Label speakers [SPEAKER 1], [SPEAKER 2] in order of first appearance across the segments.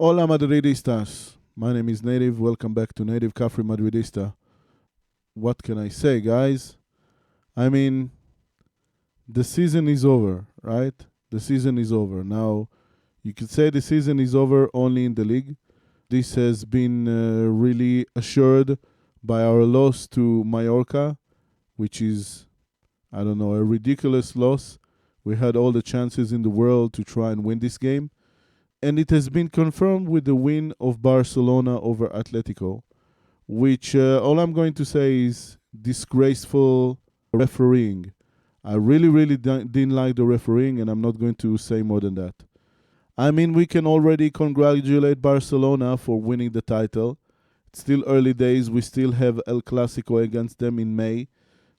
[SPEAKER 1] Hola Madridistas. My name is Native. Welcome back to Native Cafe Madridista. What can I say, guys? I mean, the season is over, right? The season is over. Now, you could say the season is over only in the league. This has been really assured by our loss to Mallorca, which is, I don't know, a ridiculous loss. We had all the chances in the world to try and win this game. And it has been confirmed with the win of Barcelona over Atletico, which all I'm going to say is disgraceful refereeing. I really didn't like the refereeing, and I'm not going to say more than that. I mean, we can already congratulate Barcelona for winning the title. It's still early days. We still have El Clasico against them in May.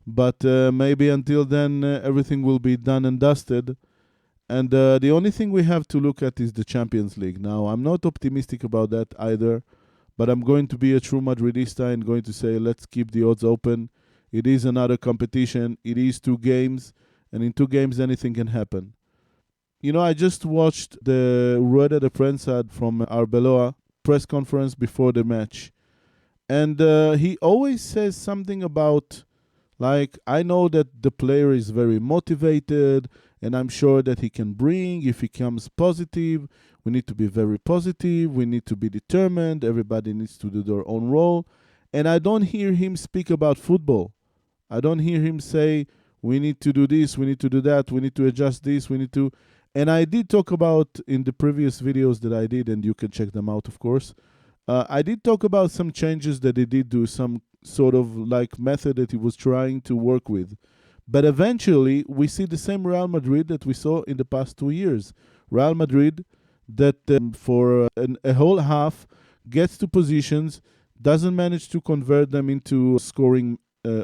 [SPEAKER 1] But maybe until then, everything will be done and dusted. And the only thing we have to look at is the Champions League. Now, I'm not optimistic about that either, but I'm going to be a true Madridista and going to say, let's keep the odds open. It is another competition. It is 2 games, and in 2 games, anything can happen. You know, I just watched the Rueda de Prensa from Arbeloa press conference before the match, and he always says something about, like, I know that the player is very motivated, and I'm sure that he can bring, if he comes positive, we need to be very positive, we need to be determined, everybody needs to do their own role. And I don't hear him speak about football. I don't hear him say, we need to do this, we need to do that, we need to adjust this, we need to. And I did talk about in the previous videos that I did, and you can check them out, of course. I did talk about some changes that he did do, some sort of like method that he was trying to work with. But eventually, we see the same Real Madrid that we saw in the past 2 years. Real Madrid that for a whole half gets to positions, doesn't manage to convert them into scoring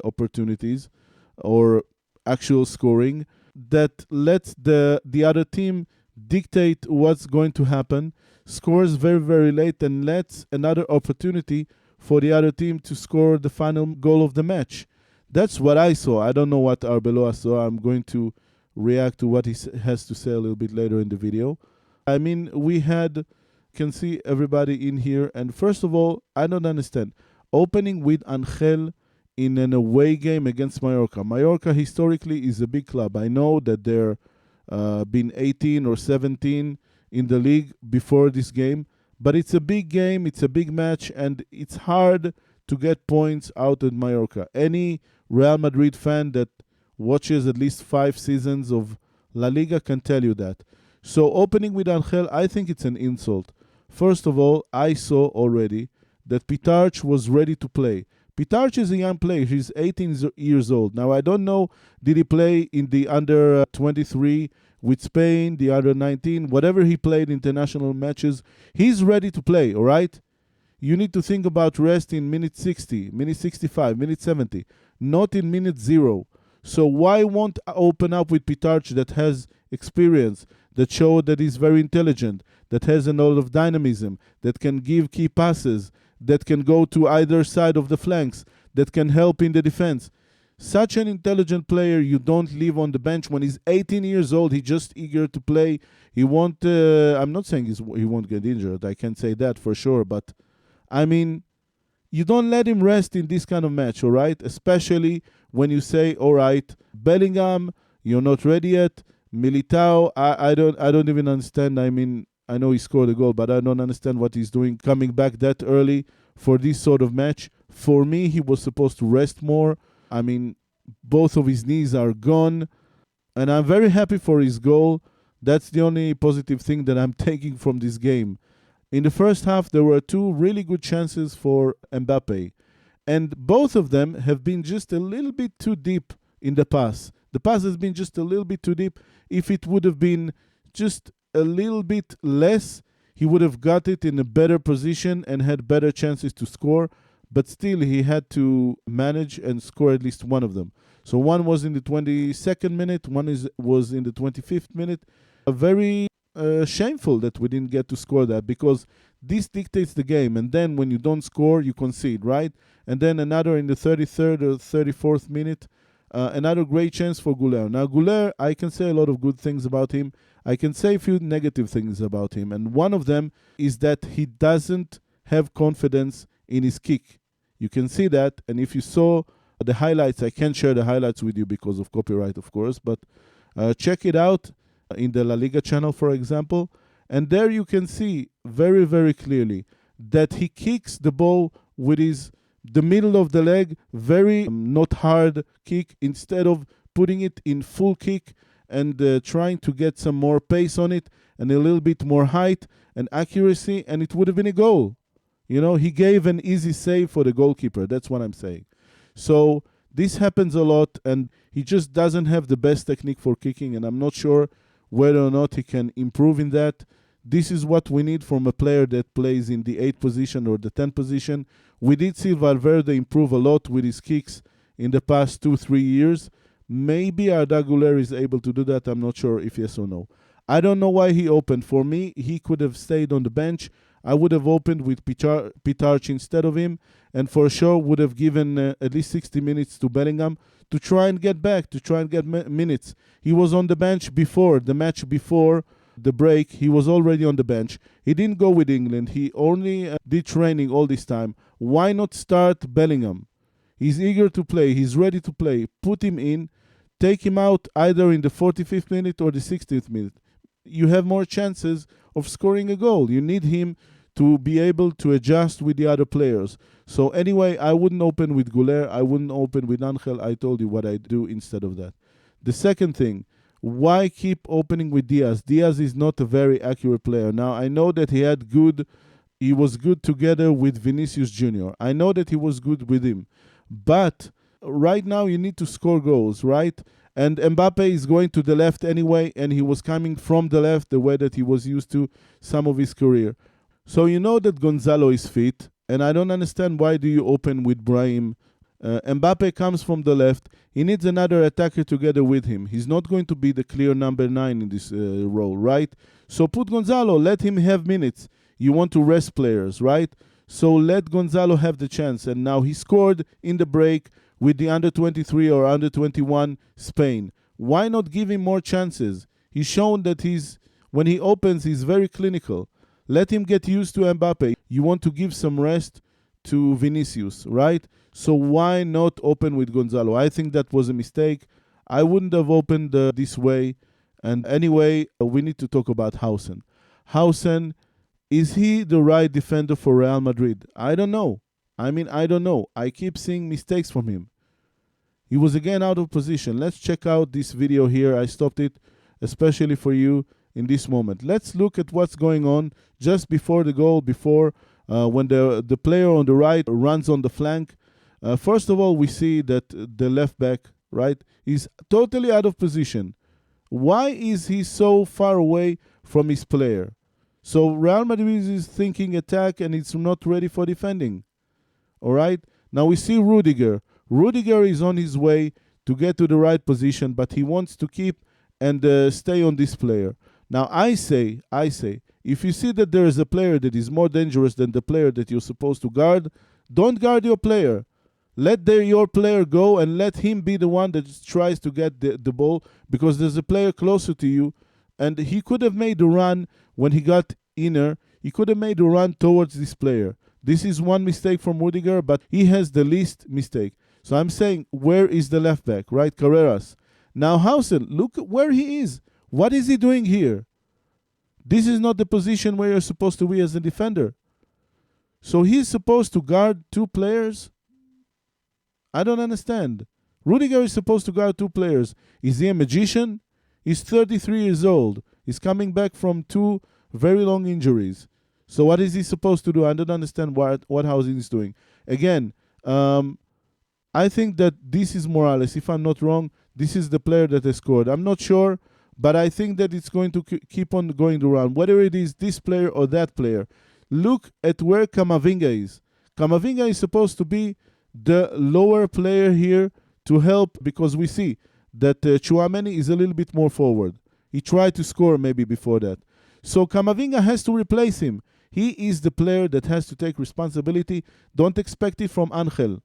[SPEAKER 1] opportunities or actual scoring, that lets the other team dictate what's going to happen, scores very late, and lets another opportunity for the other team to score the final goal of the match. That's what I saw. I don't know what Arbeloa saw. I'm going to react to what he has to say a little bit later in the video. I mean, we had, can see everybody in here. And first of all, I don't understand. Opening with Angel in an away game against Mallorca. Mallorca historically is a big club. I know that they're been 18 or 17 in the league before this game. But it's a big game, it's a big match, and it's hard to get points out in Mallorca. Any Real Madrid fan that watches at least 5 seasons of La Liga can tell you that. So opening with Angel, I think it's an insult. First of all, I saw already that Pitarch was ready to play. Pitarch is a young player. He's 18 years old. Now, I don't know, did he play in the under 23 with Spain, the under 19, whatever he played international matches, he's ready to play, all right? You need to think about rest in minute 60, minute 65, minute 70, not in minute 0. So why won't I open up with Pitarch that has experience, that showed that he's very intelligent, that has a lot of dynamism, that can give key passes, that can go to either side of the flanks, that can help in the defense? Such an intelligent player you don't leave on the bench when he's 18 years old. He's just eager to play. He won't. I'm not saying he won't get injured. I can't say that for sure. But I mean, you don't let him rest in this kind of match, all right? Especially when you say, all right, Bellingham, you're not ready yet. Militao, I don't even understand. I mean, I know he scored a goal, but I don't understand what he's doing coming back that early for this sort of match. For me, he was supposed to rest more. I mean, both of his knees are gone, and I'm very happy for his goal. That's the only positive thing that I'm taking from this game. In the first half, there were 2 really good chances for Mbappe, and both of them have been just a little bit too deep in the pass. The pass has been just a little bit too deep. If it would have been just a little bit less, he would have got it in a better position and had better chances to score. But still, he had to manage and score at least one of them. So one was in the 22nd minute, one was in the 25th minute. Very shameful that we didn't get to score that, because this dictates the game. And then when you don't score, you concede, right? And then another in the 33rd or 34th minute. Another great chance for Goulet. Now, Goulet, I can say a lot of good things about him. I can say a few negative things about him. And one of them is that he doesn't have confidence in his kick. You can see that. And if you saw the highlights, I can't share the highlights with you because of copyright, of course. But check it out in the La Liga channel, for example. And there you can see very, very clearly that he kicks the ball with the middle of the leg, very not hard kick, instead of putting it in full kick and trying to get some more pace on it and a little bit more height and accuracy, and it would have been a goal. You know, he gave an easy save for the goalkeeper. That's what I'm saying. So this happens a lot, and he just doesn't have the best technique for kicking, and I'm not sure whether or not he can improve in that. This is what we need from a player that plays in the 8th position or the 10th position. We did see Valverde improve a lot with his kicks in the past 2-3 years. Maybe Arda Güler is able to do that. I'm not sure if yes or no. I don't know why he opened. For me, he could have stayed on the bench. I would have opened with Pitarch instead of him, and for sure would have given at least 60 minutes to Bellingham to try and get back, to try and get minutes. He was on the bench before, the match before the break. He was already on the bench. He didn't go with England. He only did training all this time. Why not start Bellingham? He's eager to play. He's ready to play. Put him in. Take him out either in the 45th minute or the 60th minute. You have more chances of scoring a goal. You need him to be able to adjust with the other players. So anyway, I wouldn't open with Güler. I wouldn't open with Angel. I told you what I do instead of that. The second thing, why keep opening with Diaz? Diaz is not a very accurate player. Now, I know that he was good together with Vinicius Jr. I know that he was good with him. But right now you need to score goals, right? And Mbappe is going to the left anyway, and he was coming from the left the way that he was used to some of his career. So you know that Gonzalo is fit, and I don't understand why do you open with Brahim. Mbappe comes from the left. He needs another attacker together with him. He's not going to be the clear number 9 in this role, right? So put Gonzalo, let him have minutes. You want to rest players, right? So let Gonzalo have the chance. And now he scored in the break with the under-23 or under-21 Spain. Why not give him more chances? He's shown that when he opens, he's very clinical. Let him get used to Mbappe. You want to give some rest to Vinicius, right? So why not open with Gonzalo? I think that was a mistake. I wouldn't have opened this way. And anyway, we need to talk about Huijsen. Huijsen, is he the right defender for Real Madrid? I don't know. I don't know. I keep seeing mistakes from him. He was again out of position. Let's check out this video here. I stopped it especially for you in this moment. Let's look at what's going on just before the goal, when the player on the right runs on the flank. First of all, we see that the left back, right, is totally out of position. Why is he so far away from his player? So Real Madrid is thinking attack and it's not ready for defending. All right? Now we see Rudiger. Rudiger is on his way to get to the right position, but he wants to keep and stay on this player. Now I say, if you see that there is a player that is more dangerous than the player that you're supposed to guard, don't guard your player. Let your player go and let him be the one that tries to get the ball, because there's a player closer to you, and he could have made the run when he got inner. He could have made the run towards this player. This is one mistake from Rudiger, but he has the least mistake. So I'm saying, where is the left back, right? Carreras. Now Huijsen, look where he is. What is he doing here? This is not the position where you're supposed to be as a defender. So he's supposed to guard two players? I don't understand. Rudiger is supposed to guard two players. Is he a magician? He's 33 years old. He's coming back from 2 very long injuries. So what is he supposed to do? I don't understand what Huijsen is doing. Again, I think that this is Morales. If I'm not wrong, this is the player that has scored. I'm not sure, but I think that it's going to keep on going around, whether it is this player or that player. Look at where Camavinga is. Camavinga is supposed to be the lower player here to help, because we see that Tchouaméni is a little bit more forward. He tried to score maybe before that. So Camavinga has to replace him. He is the player that has to take responsibility. Don't expect it from Angel.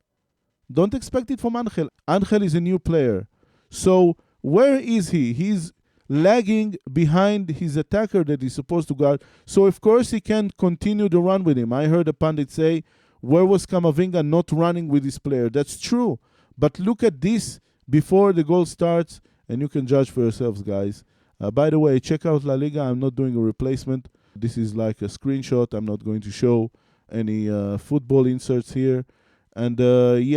[SPEAKER 1] Don't expect it from Angel. Angel is a new player. So where is he? He's lagging behind his attacker that he's supposed to guard. So of course he can't continue the run with him. I heard a pundit say, where was Camavinga not running with his player? That's true. But look at this before the goal starts, and you can judge for yourselves, guys. By the way, check out La Liga. I'm not doing a replacement. This is like a screenshot. I'm not going to show any football inserts here. And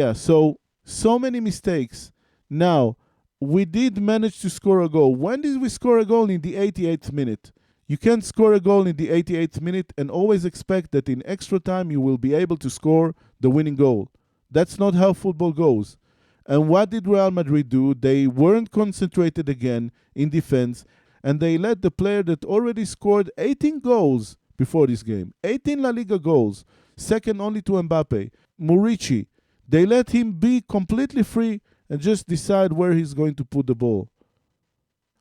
[SPEAKER 1] so many mistakes. Now, we did manage to score a goal. When did we score a goal? In the 88th minute. You can't score a goal in the 88th minute and always expect that in extra time you will be able to score the winning goal. That's not how football goes. And what did Real Madrid do? They weren't concentrated again in defense, and they let the player that already scored 18 goals before this game, 18 La Liga goals, second only to Mbappe, Murici, they let him be completely free and just decide where he's going to put the ball.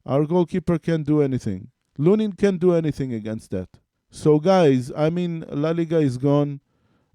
[SPEAKER 1] Our goalkeeper can't do anything. Lunin can't do anything against that. So guys, I mean, La Liga is gone.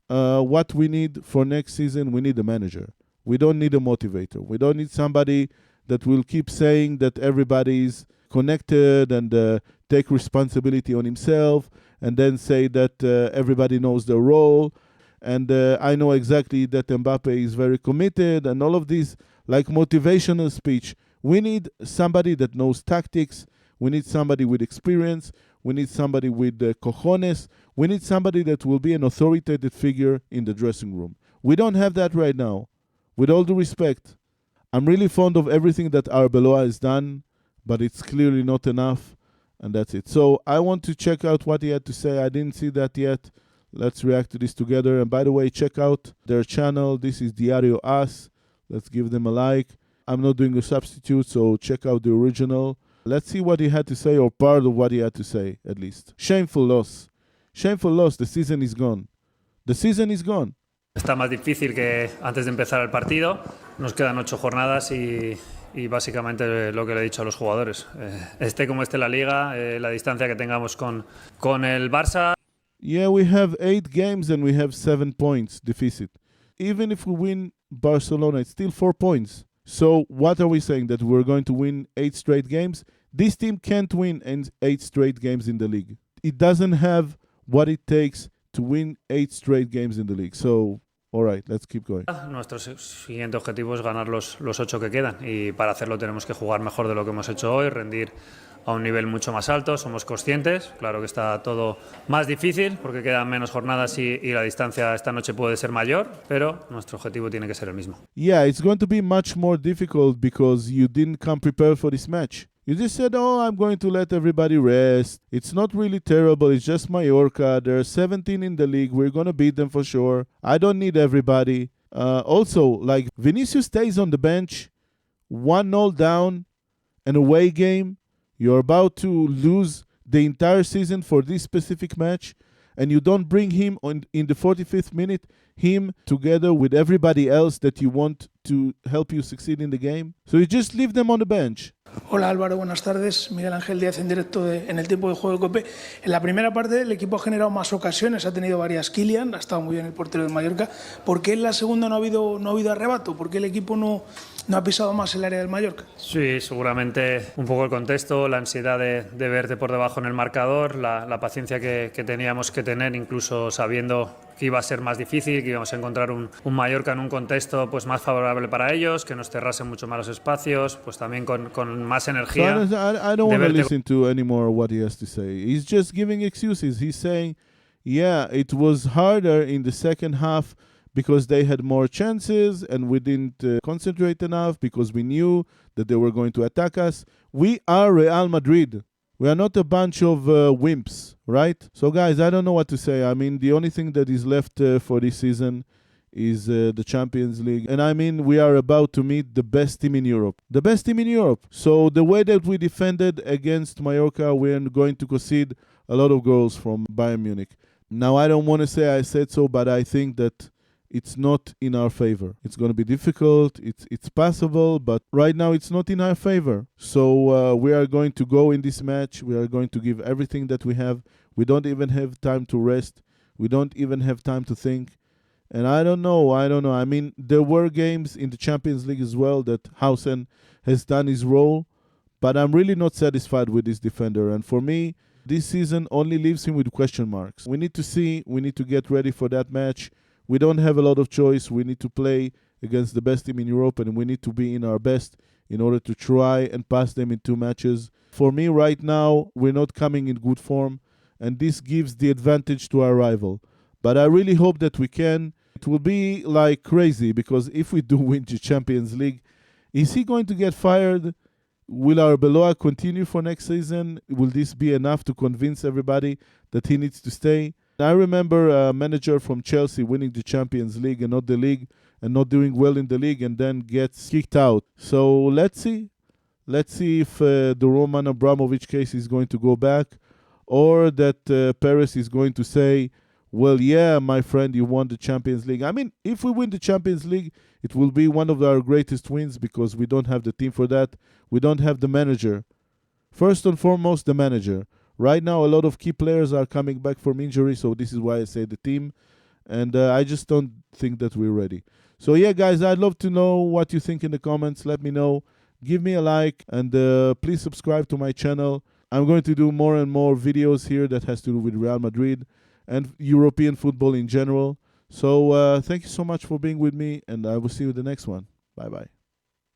[SPEAKER 1] What we need for next season, we need a manager. We don't need a motivator. We don't need somebody that will keep saying that everybody is connected and take responsibility on himself and then say that everybody knows their role. And I know exactly that Mbappe is very committed and all of these like motivational speech. We need somebody that knows tactics. We need somebody with experience. We need somebody with cojones. We need somebody that will be an authoritative figure in the dressing room. We don't have that right now. With all due respect, I'm really fond of everything that Arbeloa has done, but it's clearly not enough, and that's it. So I want to check out what he had to say. I didn't see that yet. Let's react to this together. And by the way, check out their channel. This is Diario As. Let's give them a like. I'm not doing a substitute, so check out the original. Let's see what he had to say, or part of what he had to say, at least. Shameful loss. Shameful loss. The season is gone. The season is gone.
[SPEAKER 2] Está más difícil que antes de empezar el partido. Nos quedan 8 jornadas y básicamente lo que le he dicho a los jugadores. Esté como esté la liga, la distancia que tengamos con el Barça.
[SPEAKER 1] Yeah, we have 8 games and we have 7 points deficit. Even if we win Barcelona, it's still 4 points. So what are we saying? That we're going to win 8 straight games? This team can't win 8 straight games in the league. It doesn't have what it takes to win 8 straight games in the league. So, all right, let's keep going.
[SPEAKER 2] Nuestro siguiente objetivo es ganar los 8 que quedan. Y para hacerlo tenemos que jugar mejor de lo que hemos hecho hoy, rendir a un nivel mucho más alto. Somos conscientes. Claro que está todo más difícil porque quedan menos jornadas y la distancia esta noche puede ser mayor, pero nuestro objetivo tiene que ser el mismo.
[SPEAKER 1] Yeah, it's going to be much more difficult because you didn't come prepared for this match. You just said, oh, I'm going to let everybody rest. It's not really terrible. It's just Mallorca. There are 17 in the league. We're going to beat them for sure. I don't need everybody. Also, like Vinicius stays on the bench, 1-0 down, an away game. You're about to lose the entire season for this specific match, and you don't bring him in the 45th minute, him together with everybody else that you want to help you succeed in the game. So you just leave them on the bench.
[SPEAKER 3] Hola Álvaro, buenas tardes. Miguel Ángel Díaz en directo en el tiempo de juego de COPE. En la primera parte el equipo ha generado más ocasiones, ha tenido varias. Kylian, ha estado muy bien el portero de Mallorca. ¿Por qué en la segunda no ha habido arrebato? ¿Por qué el equipo no ha pisado más el área del Mallorca?
[SPEAKER 2] Sí, seguramente un poco el contexto, la ansiedad de verte por debajo en el marcador, la paciencia que teníamos que tener, incluso sabiendo que iba a ser más difícil, que íbamos a encontrar un Mallorca en un contexto pues más favorable para ellos, que nos cerrasen mucho más los espacios, pues también con más energía.
[SPEAKER 1] So I don't want to listen to anymore what he has to say. He's just giving excuses. He's saying, yeah, it was harder in the second half because they had more chances and we didn't concentrate enough because we knew that they were going to attack us. We are Real Madrid. We are not a bunch of wimps, right? So, guys, I don't know what to say. I mean, the only thing that is left for this season is the Champions League. And I mean, we are about to meet the best team in Europe. The best team in Europe. So, the way that we defended against Mallorca, we're going to concede a lot of goals from Bayern Munich. Now, I don't want to say I said so, but I think that it's not in our favor. It's going to be difficult. It's possible, but right now it's not in our favor. So we are going to go in this match. We are going to give everything that we have. We don't even have time to rest. We don't even have time to think. And I don't know. I mean, there were games in the Champions League as well that Huijsen has done his role, but I'm really not satisfied with this defender. And for me, this season only leaves him with question marks. We need to see. We need to get ready for that match. We don't have a lot of choice. We need to play against the best team in Europe, and we need to be in our best in order to try and pass them in 2 matches. For me, right now, we're not coming in good form, and this gives the advantage to our rival. But I really hope that we can. It will be like crazy, because if we do win the Champions League, is he going to get fired? Will Arbeloa continue for next season? Will this be enough to convince everybody that he needs to stay? I remember a manager from Chelsea winning the Champions League and not the league, and not doing well in the league, and then gets kicked out. So let's see. Let's see if the Roman Abramovich case is going to go back, or that Perez is going to say, well, yeah, my friend, you won the Champions League. I mean, if we win the Champions League, it will be one of our greatest wins, because we don't have the team for that. We don't have the manager. First and foremost, the manager. Right now, a lot of key players are coming back from injury, so this is why I say the team. And I just don't think that we're ready. So yeah, guys, I'd love to know what you think in the comments. Let me know. Give me a like, and please subscribe to my channel. I'm going to do more and more videos here that has to do with Real Madrid and European football in general. So thank you so much for being with me, and I will see you in the next one. Bye-bye.